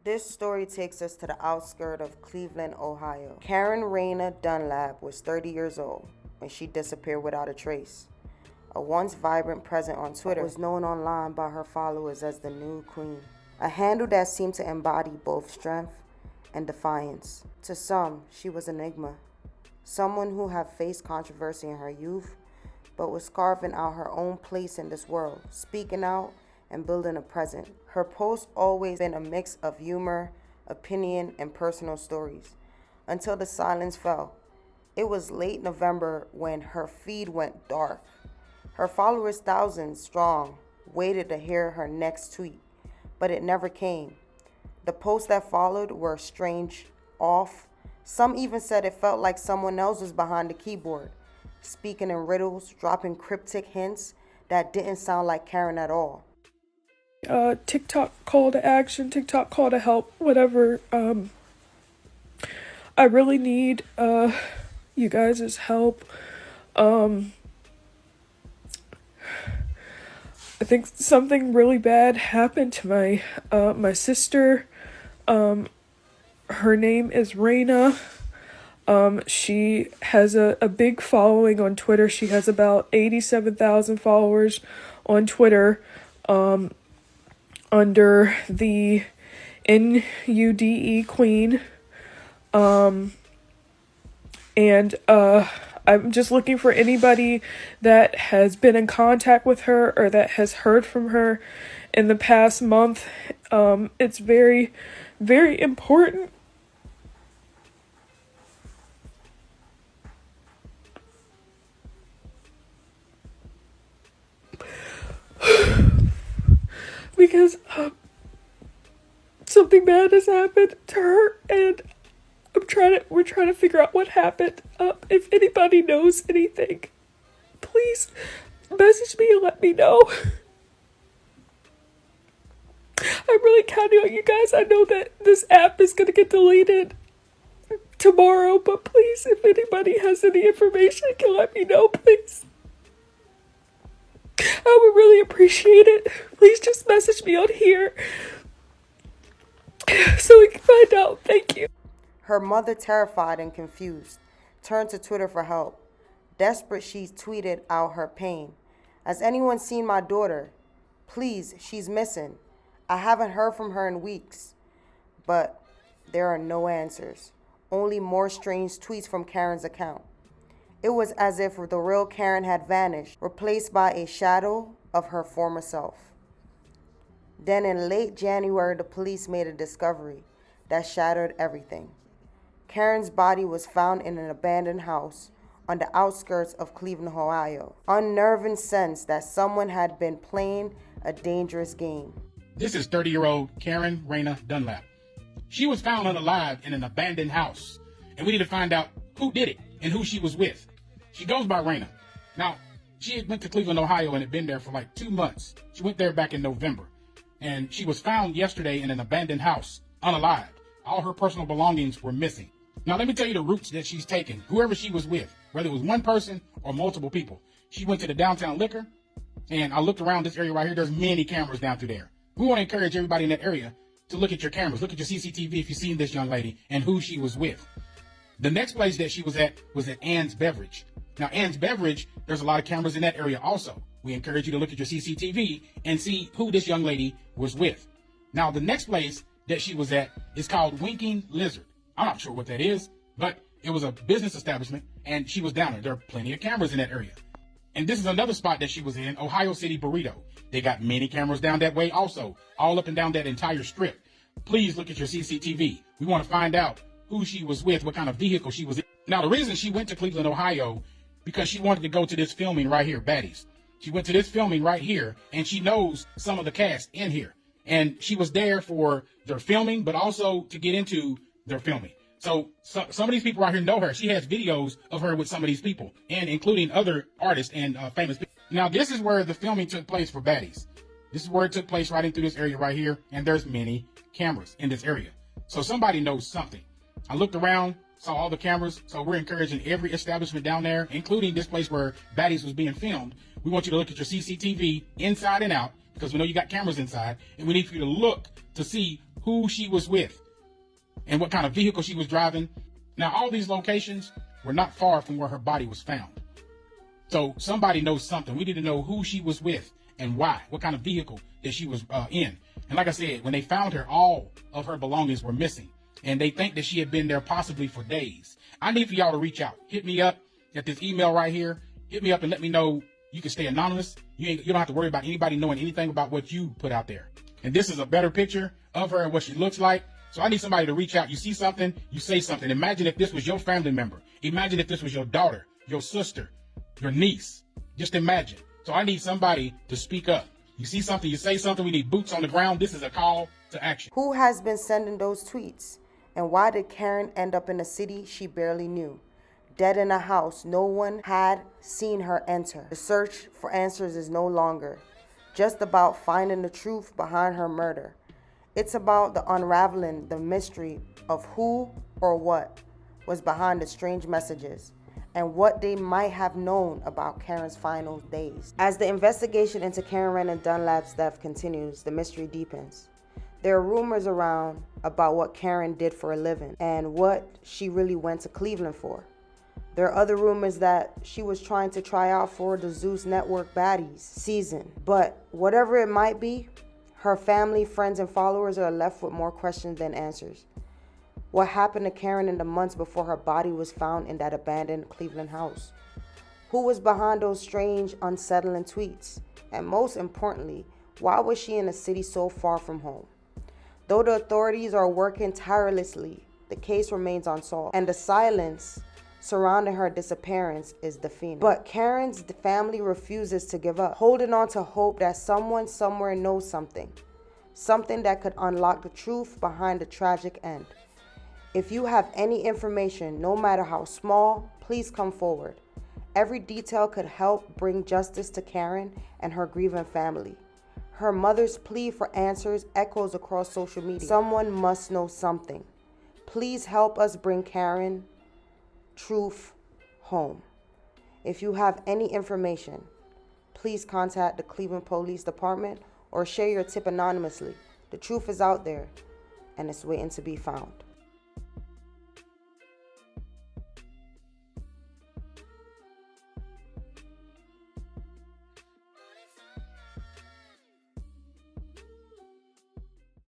This story takes us to the outskirts of Cleveland, Ohio. Karen Reyna DunLap was 30 years old when she disappeared without a trace. A once vibrant presence on Twitter, was known online by her followers as the New Queen, a handle that seemed to embody both strength and defiance. To some, she was an enigma, someone who had faced controversy in her youth, but was carving out her own place in this world, speaking out and building a present. Her posts always been a mix of humor, opinion, and personal stories, until the silence fell. It was late November when her feed went dark. Her followers, thousands strong, waited to hear her next tweet, but it never came. The posts that followed were strange, off. Some even said it felt like someone else was behind the keyboard, speaking in riddles, dropping cryptic hints that didn't sound like Karen at all. TikTok call to action, TikTok call to help, whatever. I really need you guys' help. I think something really bad happened to my sister. Her name is Reyna. She has a big following on Twitter. She has about 87,000 followers on Twitter. Under the NUDE Queen. And I'm just looking for anybody that has been in contact with her or that has heard from her in the past month. It's very, very important. Because something bad has happened to her, and we're trying to figure out what happened. If anybody knows anything, please message me and let me know. I'm really counting on you guys. I know that this app is gonna get deleted tomorrow, but please, if anybody has any information, can let me know, please. I would really appreciate it. Please just message me on here so we can find out. Thank you. Her mother, terrified and confused, turned to Twitter for help. Desperate, she tweeted out her pain. Has anyone seen my daughter? Please, she's missing. I haven't heard from her in weeks. But there are no answers. Only more strange tweets from Karen's account. It was as if the real Karen had vanished, replaced by a shadow of her former self. Then in late January, the police made a discovery that shattered everything. Karen's body was found in an abandoned house on the outskirts of Cleveland, Ohio. Unnerving sense that someone had been playing a dangerous game. This is 30-year-old Karen Reyna DunLap. She was found unalive in an abandoned house, and we need to find out who did it and who she was with. She goes by Reyna. Now, she had went to Cleveland, Ohio, and had been there for like 2 months. She went there back in November, and she was found yesterday in an abandoned house, unalived. All her personal belongings were missing. Now, let me tell you the routes that she's taken, whoever she was with, whether it was one person or multiple people. She went to the downtown liquor, and I looked around this area right here. There's many cameras down through there. We want to encourage everybody in that area to look at your cameras, look at your CCTV if you've seen this young lady and who she was with. The next place that she was at Ann's Beverage. Now, Ann's Beverage, there's a lot of cameras in that area also. We encourage you to look at your CCTV and see who this young lady was with. Now, the next place that she was at is called Winking Lizard. I'm not sure what that is, but it was a business establishment, and she was down there. There are plenty of cameras in that area. And this is another spot that she was in, Ohio City Burrito. They got many cameras down that way also, all up and down that entire strip. Please look at your CCTV. We want to find out who she was with, what kind of vehicle she was in. Now, the reason she went to Cleveland, Ohio, because she wanted to go to this filming right here, Baddies. She went to this filming right here, and she knows some of the cast in here. And she was there for their filming, but also to get into their filming. So some of these people right here know her. She has videos of her with some of these people, and including other artists and famous people. Now, this is where the filming took place for Baddies. This is where it took place, right in through this area right here, and there's many cameras in this area. So somebody knows something. I looked around, saw all the cameras, so we're encouraging every establishment down there, including this place where Baddies was being filmed. We want you to look at your CCTV inside and out, because we know you got cameras inside, and we need for you to look to see who she was with and what kind of vehicle she was driving. Now, all these locations were not far from where her body was found. So somebody knows something. We need to know who she was with and why, what kind of vehicle that she was in. And like I said, when they found her, all of her belongings were missing. And they think that she had been there possibly for days. I need for y'all to reach out. Hit me up at this email right here. Hit me up and let me know. You can stay anonymous. You don't have to worry about anybody knowing anything about what you put out there. And this is a better picture of her and what she looks like. So I need somebody to reach out. You see something, you say something. Imagine if this was your family member. Imagine if this was your daughter, your sister, your niece. Just imagine. So I need somebody to speak up. You see something, you say something. We need boots on the ground. This is a call to action. Who has been sending those tweets? And why did Karen end up in a city she barely knew? Dead in a house no one had seen her enter. The search for answers is no longer just about finding the truth behind her murder. It's about the unraveling the mystery of who or what was behind the strange messages and what they might have known about Karen's final days. As the investigation into Karen Reyna DunLap's death continues, the mystery deepens. There are rumors around about what Karen did for a living and what she really went to Cleveland for. There are other rumors that she was trying to try out for the Zeus Network Baddies season. But whatever it might be, her family, friends, and followers are left with more questions than answers. What happened to Karen in the months before her body was found in that abandoned Cleveland house? Who was behind those strange, unsettling tweets? And most importantly, why was she in a city so far from home? Though the authorities are working tirelessly, the case remains unsolved, and the silence surrounding her disappearance is deafening. But Karen's family refuses to give up, holding on to hope that someone somewhere knows something that could unlock the truth behind the tragic end. If you have any information, no matter how small, please come forward. Every detail could help bring justice to Karen and her grieving family. Her mother's plea for answers echoes across social media. Someone must know something. Please help us bring Karen truth home. If you have any information, please contact the Cleveland Police Department or share your tip anonymously. The truth is out there and it's waiting to be found.